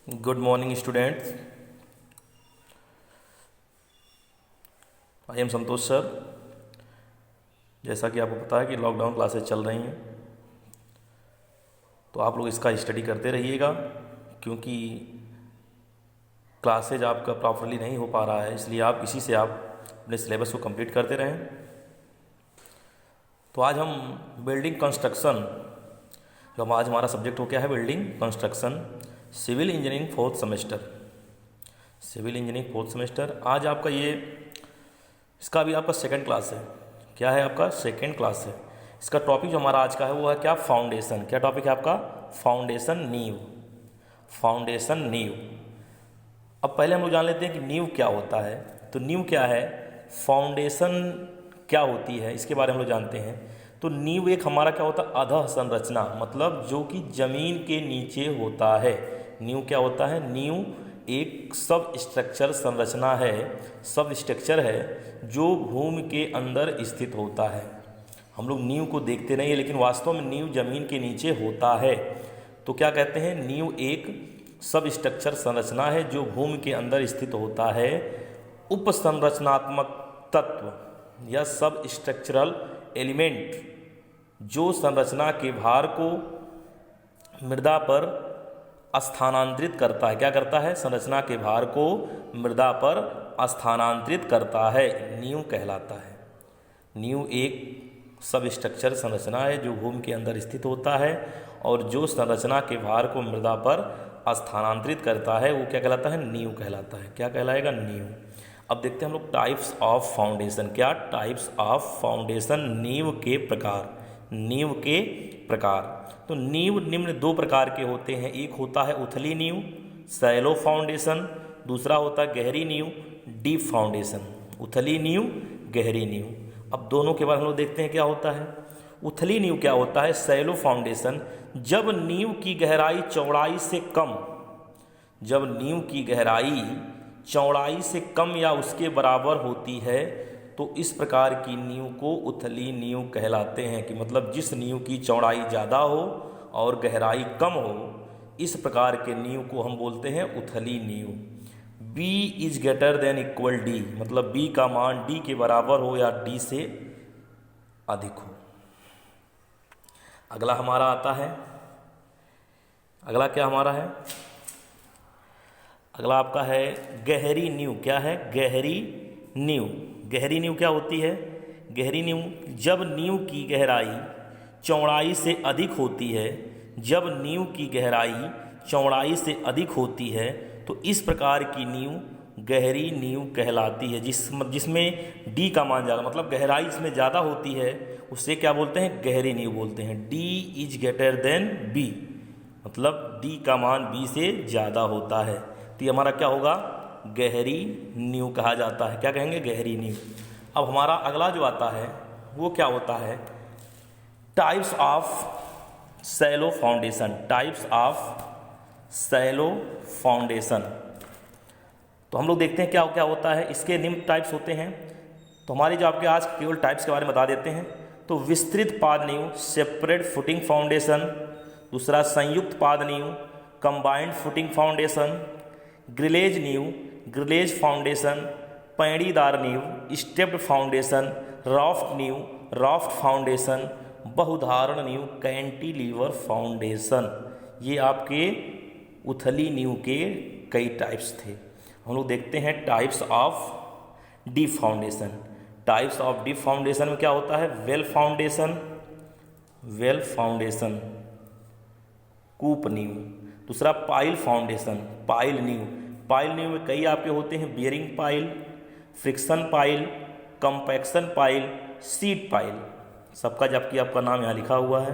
Good morning students. I am Santosh sir. जैसा कि आपको पता है कि लॉकडाउन क्लासेस चल रही हैं, तो आप लोग इसका स्टडी करते रहिएगा, क्योंकि क्लासेज आपका प्रॉपरली नहीं हो पा रहा है, इसलिए आप इसी से आप अपने सिलेबस को कंप्लीट करते रहें। तो आज हम बिल्डिंग कंस्ट्रक्शन, जो आज हमारा सब्जेक्ट हो गया है building construction, civil engineering fourth semester. Civil engineering fourth semester आज आपका इसका भी आपका सेकंड क्लास है। क्या है आपका? सेकंड क्लास है। इसका टॉपिक जो हमारा आज का है वो है क्या? फाउंडेशन। क्या टॉपिक है आपका? फाउंडेशन, नींव। फाउंडेशन, नींव। अब पहले हम लोग जान लेते हैं कि नींव क्या होता है। तो नींव क्या है, फाउंडेशन क्या होती है, इसके बारे में हम लोग जानते हैं। तो नींव एक हमारा क्या होता है? अधः संरचना, मतलब जो कि जमीन के नीचे होता है। नींव क्या होता है? नींव एक सब स्ट्रक्चर संरचना है, सब स्ट्रक्चर है जो भूमि के अंदर स्थित होता है। हम लोग नींव को देखते नहीं है, लेकिन वास्तव में नींव जमीन के नीचे होता है। तो क्या कहते हैं? नींव एक सब स्ट्रक्चर संरचना है जो भूमि के अंदर स्थित होता है। उपसंरचनात्मक तत्व या सब स्ट्रक्चरल एलिमेंट जो संरचना के भार को मृदा पर स्थानांतरित करता है। क्या करता है? संरचना के भार को मृदा पर स्थानांतरित करता है, नींव कहलाता है। नींव एक सब स्ट्रक्चर संरचना है जो भूमि के अंदर स्थित होता है और जो संरचना के भार को मृदा पर स्थानांतरित करता है वो क्या कहलाता है? नींव कहलाता है। क्या कहलाएगा? नींव। अब देखते हैं हम लोग टाइप्स ऑफ फाउंडेशन। क्या? टाइप्स ऑफ फाउंडेशन, नींव के प्रकार। नींव के प्रकार। तो नींव निम्न दो प्रकार के होते हैं। एक होता है उथली नींव, शैलो फाउंडेशन। दूसरा होता है गहरी नींव, डीप फाउंडेशन। उथली नींव, गहरी नींव। अब दोनों के बारे में हम लोग देखते हैं क्या होता है। उथली नींव क्या होता है? शैलो फाउंडेशन, जब नींव की गहराई चौड़ाई से कम, जब नींव की गहराई चौड़ाई से कम या उसके बराबर होती है तो इस प्रकार की नींव को उथली नींव कहलाते हैं। कि मतलब जिस नींव की चौड़ाई ज़्यादा हो और गहराई कम हो, इस प्रकार के नींव को हम बोलते हैं उथली नींव। B is greater than equal D, मतलब B का मान D के बराबर हो या D से अधिक हो। अगला हमारा आता है, अगला क्या हमारा है? अगला आपका है गहरी नींव। क्या है? गहरी नींव। गहरी नींव क्या होती है? गहरी नींव जब नींव की गहराई चौड़ाई से अधिक होती है, जब नींव की गहराई चौड़ाई से अधिक होती है तो इस प्रकार की नींव गहरी नींव कहलाती है। जिसमें D का मान ज़्यादा, मतलब गहराई जिसमें ज़्यादा होती है उससे क्या बोलते हैं? गहरी नींव बोलते हैं। D is greater than B, मतलब D का मान B से ज़्यादा होता है, तो ये हमारा क्या होगा? गहरी नींव कहा जाता है। क्या कहेंगे? गहरी नींव। अब हमारा अगला जो आता है वो क्या होता है? Types of shallow foundation. Types of shallow foundation. तो हम लोग देखते हैं क्या क्या होता है। इसके निम्न टाइप्स होते हैं। तो हमारे जो आपके आज केवल टाइप्स के बारे में बता देते हैं। तो विस्तृत पाद नींव, सेपरेट फुटिंग फाउंडेशन। दूसरा संयुक्त पाद नींव, कंबाइंड फुटिंग फाउंडेशन। ग्रिलेज नींव, ग्रिलेज फाउंडेशन। पैड़ीदार नींव, स्टेप्ड फाउंडेशन। राफ्ट नींव, राफ्ट फाउंडेशन। बहुधारण नींव, कैंटिलीवर फाउंडेशन। ये आपके उथली नींव के कई टाइप्स थे। हम लोग देखते हैं types of deep foundation. Types of deep foundation में क्या होता है? वेल फाउंडेशन, वेल फाउंडेशन, कूप नींव। दूसरा पाइल फाउंडेशन, पाइल नींव। पाइल नींव में कई आपके होते हैं, bearing pile, friction pile, compaction pile, seat pile. सबका जबकि आपका नाम यहाँ लिखा हुआ है।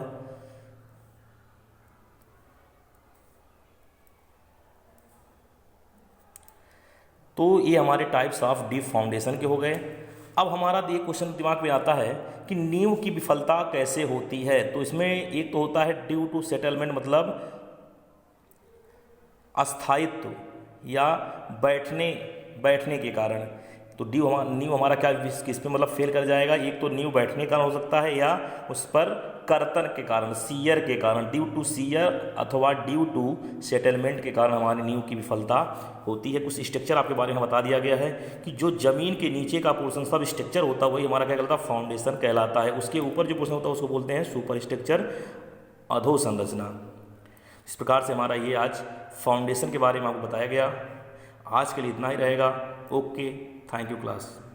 तो ये हमारे टाइप्स ऑफ डीप फाउंडेशन के हो गए। अब हमारा ये क्वेश्चन दिमाग में आता है कि नींव की विफलता कैसे होती है। तो इसमें एक तो होता है ड्यू टू सेटलमेंट, मतलब अस्थायित्व या बैठने के कारण। तो नींव हमारा क्या किस पे मतलब फेल कर जाएगा? एक तो नींव बैठने का हो सकता है या उस पर कर्तन के कारण, सीयर के कारण, ड्यू टू सीयर अथवा ड्यू टू सेटलमेंट के कारण हमारी नींव की विफलता होती है। कुछ स्ट्रक्चर आपके बारे में बता दिया गया है कि जो जमीन के नीचे का पोर्शन सब स्ट्रक्चर होता है वही हमारा क्या कहलाता है, फाउंडेशन कहलाता है। उसके ऊपर जो पोर्शन होता है उसको बोलते हैं सुपर स्ट्रक्चर, अधोसंरचना। इस प्रकार से हमारा ये आज फाउंडेशन के बारे में आपको बताया गया। आज के लिए इतना ही रहेगा। Okay, thank you class.